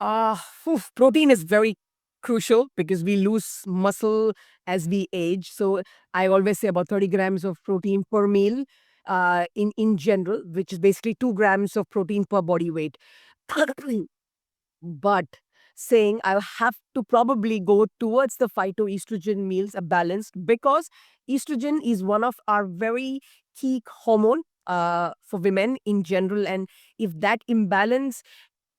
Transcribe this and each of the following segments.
Protein is very crucial because we lose muscle as we age. So I always say about 30 grams of protein per meal in general, which is basically 2 grams of protein per body weight. But saying I'll have to probably go towards the phytoestrogen meals, a balanced, because estrogen is one of our very key hormone for women in general. And if that imbalance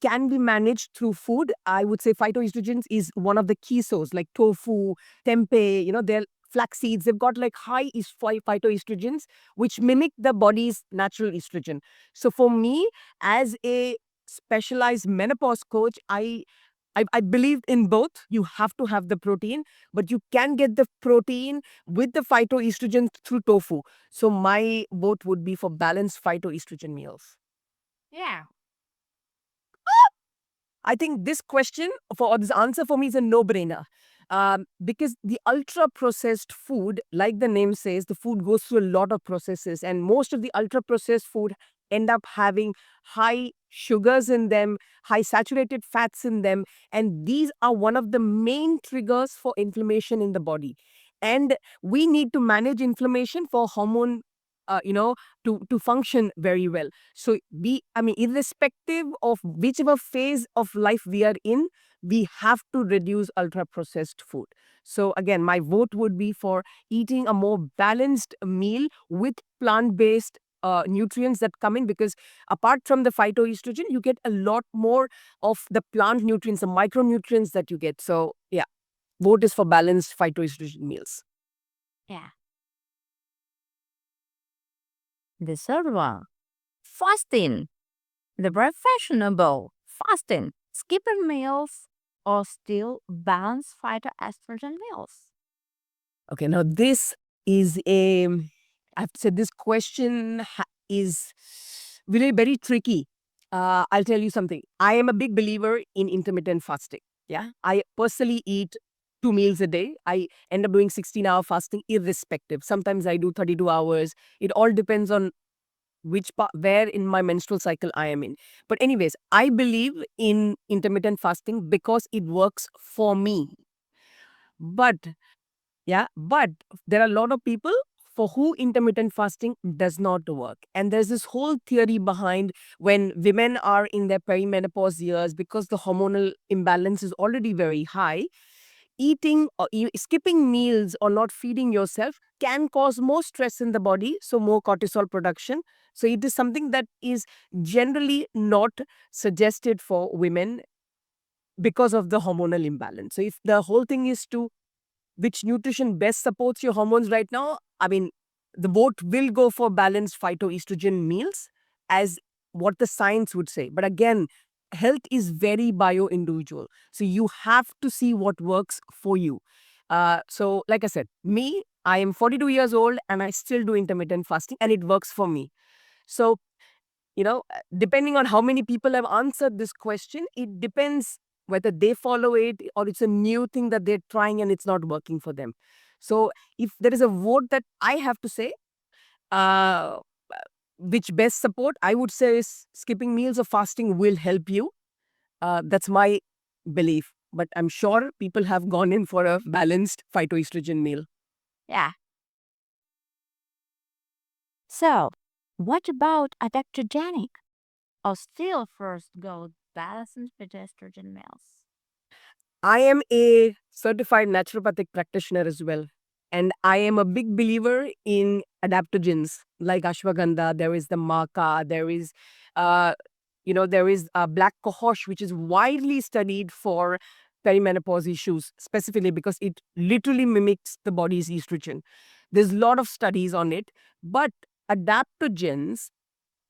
can be managed through food, I would say phytoestrogens is one of the key sources, like tofu, tempeh, they're flax seeds. They've got like phytoestrogens, which mimic the body's natural estrogen. So for me, as a specialized menopause coach, I believe in both. You have to have the protein, but you can get the protein with the phytoestrogen through tofu. So my vote would be for balanced phytoestrogen meals. Yeah. I think this question for or this answer for me is a no-brainer. Because the ultra processed food, like the name says, the food goes through a lot of processes, and most of the ultra processed food end up having high sugars in them, high saturated fats in them, and these are one of the main triggers for inflammation in the body. And we need to manage inflammation for hormone, to function very well. So irrespective of whichever phase of life we are in, we have to reduce ultra processed food. So again, my vote would be for eating a more balanced meal with plant based nutrients that come in, because apart from the phytoestrogen, you get a lot more of the plant nutrients, the micronutrients that you get. So yeah, vote is for balanced phytoestrogen meals. Yeah. The third one, fasting. The very fashionable fasting, skipping meals, or still balance phytoestrogen meals. Okay, now this is a, I have to say, this question is really very tricky. I'll tell you something. I am a big believer in intermittent fasting. Yeah. I personally eat 2 meals a day. I end up doing 16-hour fasting irrespective. Sometimes I do 32 hours. It all depends on where in my menstrual cycle I am in. But, anyways, I believe in intermittent fasting because it works for me. But but there are a lot of people for who intermittent fasting does not work. And there's this whole theory behind when women are in their perimenopause years, because the hormonal imbalance is already very high, eating or skipping meals or not feeding yourself can cause more stress in the body, so more cortisol production. So it is something that is generally not suggested for women because of the hormonal imbalance. So if the whole thing is to which nutrition best supports your hormones right now, I mean, the vote will go for balanced phytoestrogen meals as what the science would say. But again, health is very bio individual. So you have to see what works for you. So, like I said, I am 42 years old and I still do intermittent fasting and it works for me. So, depending on how many people have answered this question, it depends whether they follow it or it's a new thing that they're trying and it's not working for them. So if there is a vote that I have to say, uh, which best support, I would say is skipping meals or fasting will help you. That's my belief. But I'm sure people have gone in for a balanced phytoestrogen meal. Yeah. So, what about adaptogenic? Or still first go balanced phytoestrogen meals? I am a certified naturopathic practitioner as well. And I am a big believer in adaptogens like ashwagandha. There is the maca. There is black cohosh, which is widely studied for perimenopause issues, specifically because it literally mimics the body's estrogen. There's a lot of studies on it, but adaptogens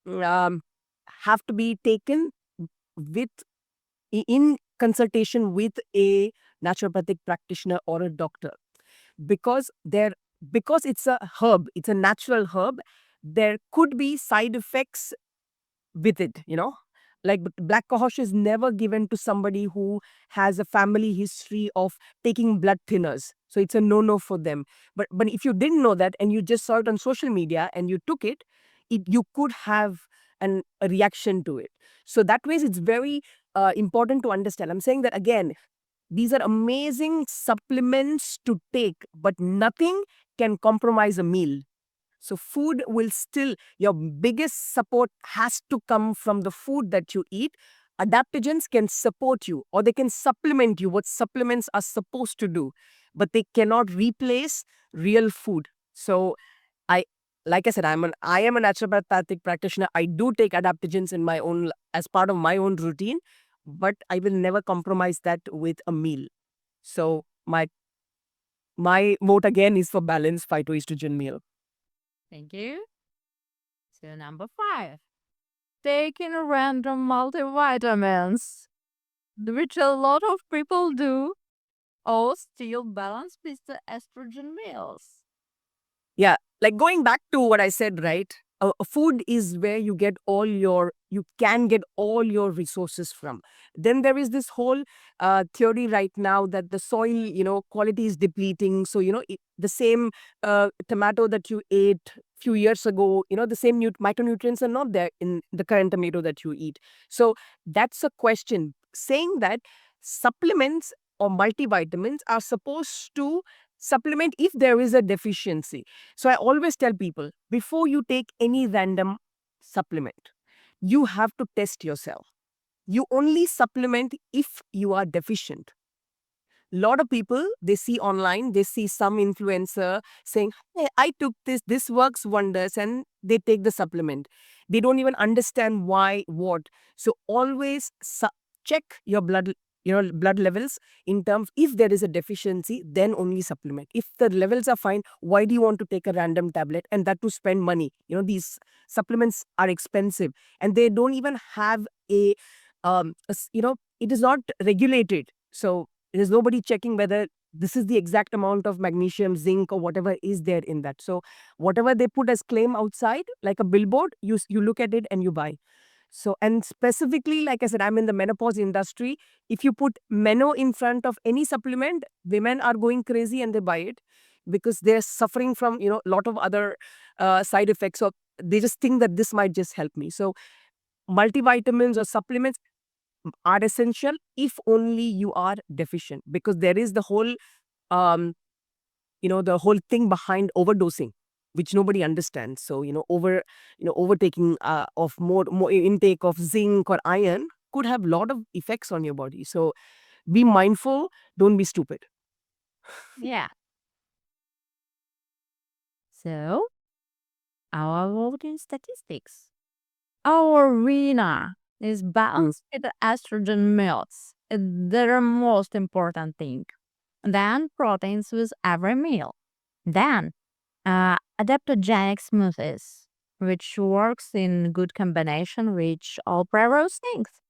um, have to be taken with in consultation with a naturopathic practitioner or a doctor, because it's a herb, it's a natural herb. There could be side effects with it. Like black cohosh is never given to somebody who has a family history of taking blood thinners, so it's a no for them. But if you didn't know that and you just saw it on social media and you took it, you could have a reaction to it. So that ways it's very important to understand. I'm saying that again, these are amazing supplements to take, but nothing can compromise a meal. So food will still, your biggest support has to come from the food that you eat. Adaptogens can support you or they can supplement you, what supplements are supposed to do, but they cannot replace real food. So I, like I said, I am a naturopathic practitioner. I do take adaptogens in my own as part of my own routine, but I will never compromise that with a meal. So my vote again is for balanced phytoestrogen meal. Thank you. So, number 5, taking random multivitamins, which a lot of people do, or still balance with the estrogen meals. Yeah, like going back to what I said, right? Food is where you can get all your resources from. Then there is this whole theory right now that the soil, quality is depleting. So, the same tomato that you ate few years ago, the same micronutrients are not there in the current tomato that you eat. So that's a question. Saying that supplements or multivitamins are supposed to supplement if there is a deficiency. So I always tell people before you take any random supplement, you have to test yourself. You only supplement if you are deficient. Lot of people, they see online, they see some influencer saying, hey, I took this works wonders, and they take the supplement. They don't even understand why, what. So always check your blood levels in terms, if there is a deficiency, then only supplement. If the levels are fine, why do you want to take a random tablet, and that to spend money? These supplements are expensive, and they don't even have it is not regulated. So there's nobody checking whether this is the exact amount of magnesium, zinc, or whatever is there in that. So whatever they put as claim outside, like a billboard, you look at it and you buy. So, and specifically, like I said, I'm in the menopause industry. If you put Meno in front of any supplement, women are going crazy and they buy it because they're suffering from, a lot of other side effects. So they just think that this might just help me. So multivitamins or supplements are essential if only you are deficient, because there is um the whole thing behind overdosing, which nobody understands. So overtaking of more intake of zinc or iron could have a lot of effects on your body. So be mindful, don't be stupid. Yeah. So, our voting statistics. Our winner is Mm. balanced with the estrogen meals. It's the most important thing. Then proteins with every meal. Then adaptogenic smoothies, which works in good combination with all previous things.